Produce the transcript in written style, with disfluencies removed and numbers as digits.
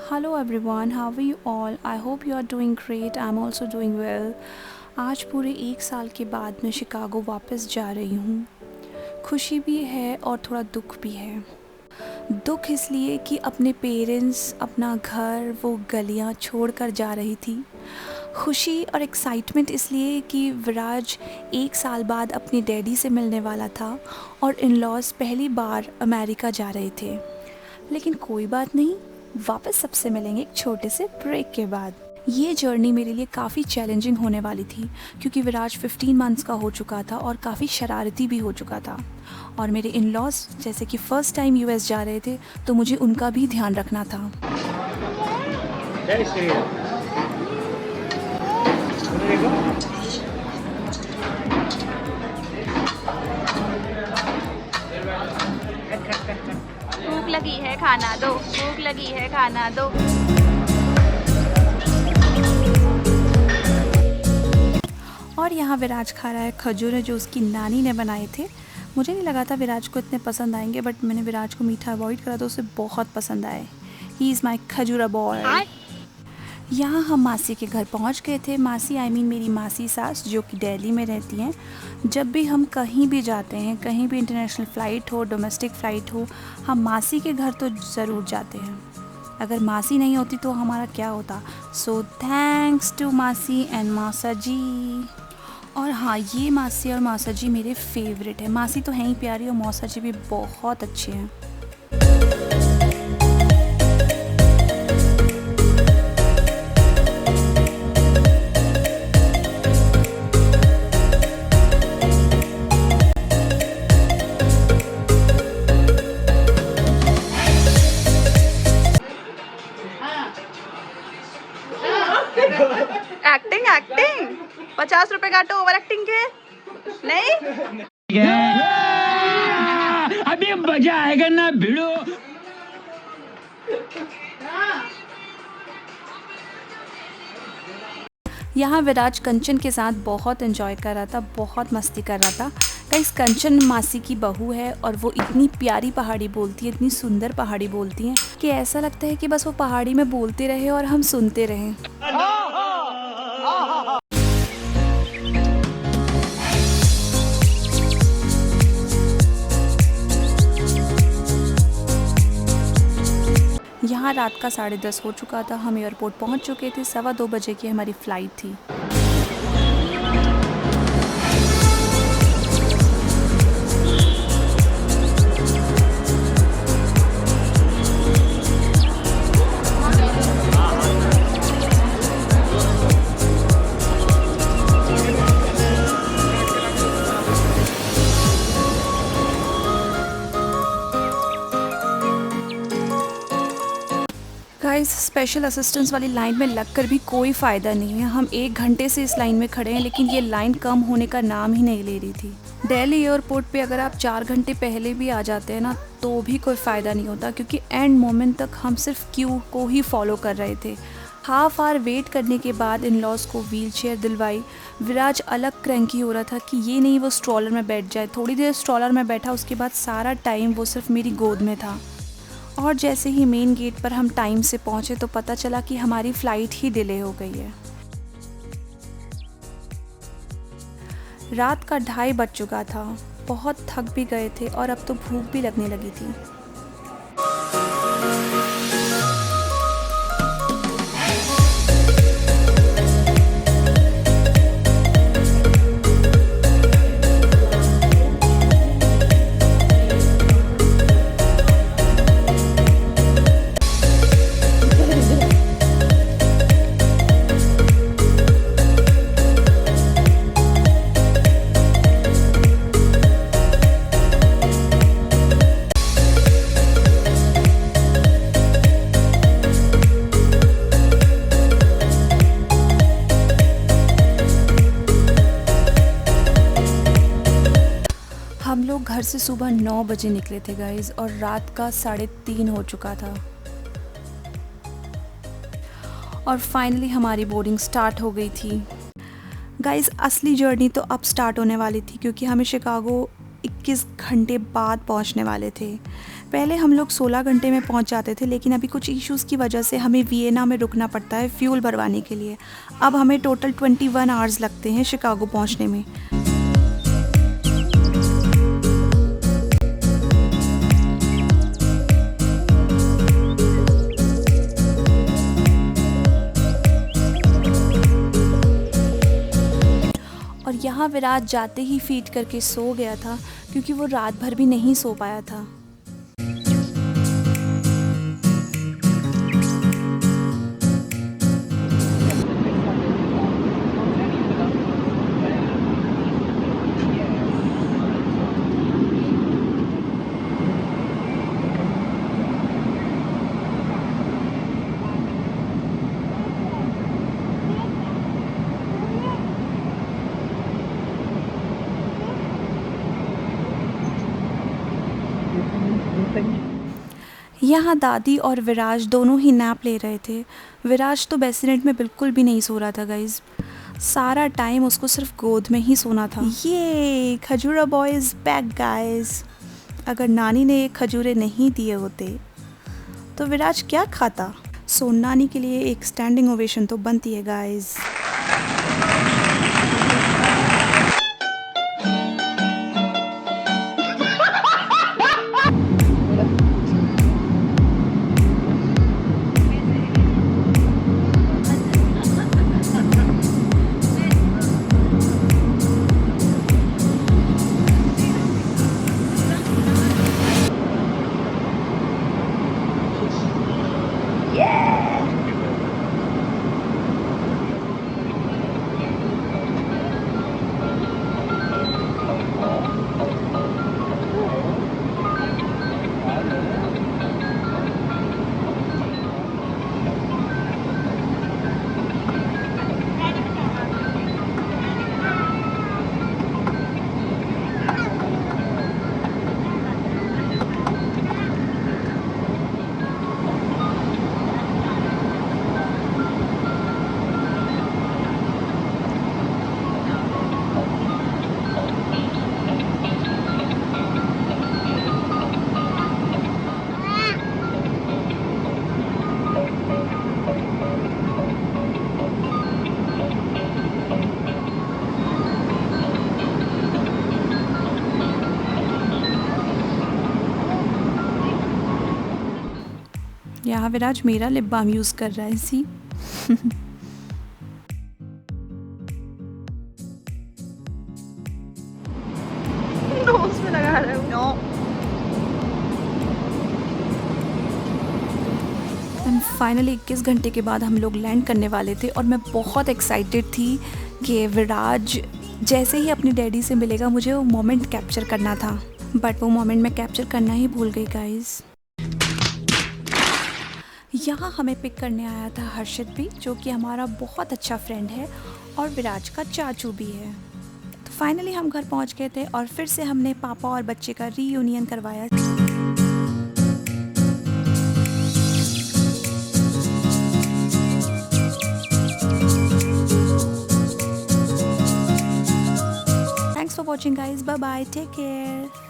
Hello everyone, how are you all? I hope you are doing great. I'm also doing well. आज पूरे 1 साल के बाद मैं शिकागो वापस जा रही हूँ। खुशी भी है और थोड़ा दुख भी है। दुख इसलिए कि अपने पेरेंट्स, अपना घर, वो गलियाँ छोड़ कर जा रही थी। खुशी और एक्साइटमेंट इसलिए कि विराज 1 साल बाद अपने डैडी से मिलने वाला था और इन लॉज पहली बार अमेरिका जा रहे थे। लेकिन कोई बात नहीं, वापस सबसे मिलेंगे एक छोटे से ब्रेक के बाद। ये जर्नी मेरे लिए काफ़ी चैलेंजिंग होने वाली थी क्योंकि विराज 15 मंथ्स का हो चुका था और काफ़ी शरारती भी हो चुका था। और मेरे इन लॉज जैसे कि फ़र्स्ट टाइम यूएस जा रहे थे तो मुझे उनका भी ध्यान रखना था। भूख लगी है खाना दो, भूख लगी है खाना दो। और यहाँ विराज खा रहा है खजूर जो उसकी नानी ने बनाए थे। मुझे नहीं लगा था विराज को इतने पसंद आएंगे, बट मैंने विराज को मीठा अवॉइड करा तो उसे बहुत पसंद आए। He is my Khajura boy. यहाँ हम मासी के घर पहुँच गए थे। मासी मेरी मासी सास जो कि दिल्ली में रहती हैं। जब भी हम कहीं भी जाते हैं, कहीं भी इंटरनेशनल फ़्लाइट हो, डोमेस्टिक फ़्लाइट हो, हम मासी के घर तो ज़रूर जाते हैं। अगर मासी नहीं होती तो हमारा क्या होता। सो थैंक्स टू मासी एंड मासा जी। और हाँ, ये मासी और मौसा जी मेरे फेवरेट है। मासी तो हैं ही प्यारी और मौसा जी भी बहुत अच्छे हैं। एक्टिंग एक्टिंग 50 रुपए काटो ओवर एक्टिंग के। नहीं अभी मजा आएगा ना भिड़ो। यहाँ विराज कंचन के साथ बहुत एंजॉय कर रहा था, बहुत मस्ती कर रहा था। गाइस, कंचन मासी की बहू है और वो इतनी प्यारी पहाड़ी बोलती है, इतनी सुंदर पहाड़ी बोलती है कि ऐसा लगता है कि बस वो पहाड़ी में बोलते रहे और हम सुनते रहें। यहाँ रात का 10:30 हो चुका था। हम एयरपोर्ट पहुँच चुके थे। 2:15 बजे की हमारी फ़्लाइट थी। गाइस, स्पेशल असिस्टेंस वाली लाइन में लगकर भी कोई फ़ायदा नहीं है। हम 1 घंटे से इस लाइन में खड़े हैं, लेकिन ये लाइन कम होने का नाम ही नहीं ले रही थी। दिल्ली एयरपोर्ट पे अगर आप 4 घंटे पहले भी आ जाते हैं ना, तो भी कोई फ़ायदा नहीं होता क्योंकि एंड मोमेंट तक हम सिर्फ क्यू को ही फॉलो कर रहे थे। हाफ आवर वेट करने के बाद इन लॉज को व्हील चेयर दिलवाई। विराज अलग क्रैंकी हो रहा था कि ये नहीं वो स्ट्रॉलर में बैठ जाए। थोड़ी देर स्ट्रॉलर में बैठा, उसके बाद सारा टाइम वो सिर्फ मेरी गोद में था। और जैसे ही मेन गेट पर हम टाइम से पहुंचे तो पता चला कि हमारी फ़्लाइट ही डिले हो गई है। रात का 2:30 बज चुका था। बहुत थक भी गए थे और अब तो भूख भी लगने लगी थी। हम लोग घर से सुबह 9 बजे निकले थे गाइज़, और रात का 3:30 हो चुका था। और फाइनली हमारी बोर्डिंग स्टार्ट हो गई थी। गाइज़, असली जर्नी तो अब स्टार्ट होने वाली थी क्योंकि हमें शिकागो 21 घंटे बाद पहुंचने वाले थे। पहले हम लोग 16 घंटे में पहुंच जाते थे, लेकिन अभी कुछ इश्यूज़ की वजह से हमें वियना में रुकना पड़ता है फ्यूल भरवाने के लिए। अब हमें टोटल 21 आवर्स लगते हैं शिकागो पहुंचने में। और यहाँ विराज जाते ही फीड करके सो गया था, क्योंकि वो रात भर भी नहीं सो पाया था। यहाँ दादी और विराज दोनों ही नैप ले रहे थे। विराज तो बेसिनेट में बिल्कुल भी नहीं सो रहा था गाइज, सारा टाइम उसको सिर्फ गोद में ही सोना था। ये खजूरा बॉय इज़ बैक गाइज। अगर नानी ने ये खजूरे नहीं दिए होते तो विराज क्या खाता। सो नानी के लिए एक स्टैंडिंग ओवेशन तो बनती है गाइज। यहाँ विराज मेरा लिप बाम यूज़ कर रहा है सी। नोज में लगा रहा है वो। फाइनली 21 घंटे के बाद हम लोग लैंड करने वाले थे और मैं बहुत एक्साइटेड थी कि विराज जैसे ही अपनी डैडी से मिलेगा मुझे वो मोमेंट कैप्चर करना था, बट वो मोमेंट मैं कैप्चर करना ही भूल गई गाइस। यहाँ हमें पिक करने आया था हर्षित भी, जो कि हमारा बहुत अच्छा फ्रेंड है और विराज का चाचू भी है। तो फाइनली हम घर पहुँच गए थे और फिर से हमने पापा और बच्चे का रीयूनियन करवाया। Thanks for watching guys, bye bye, take care.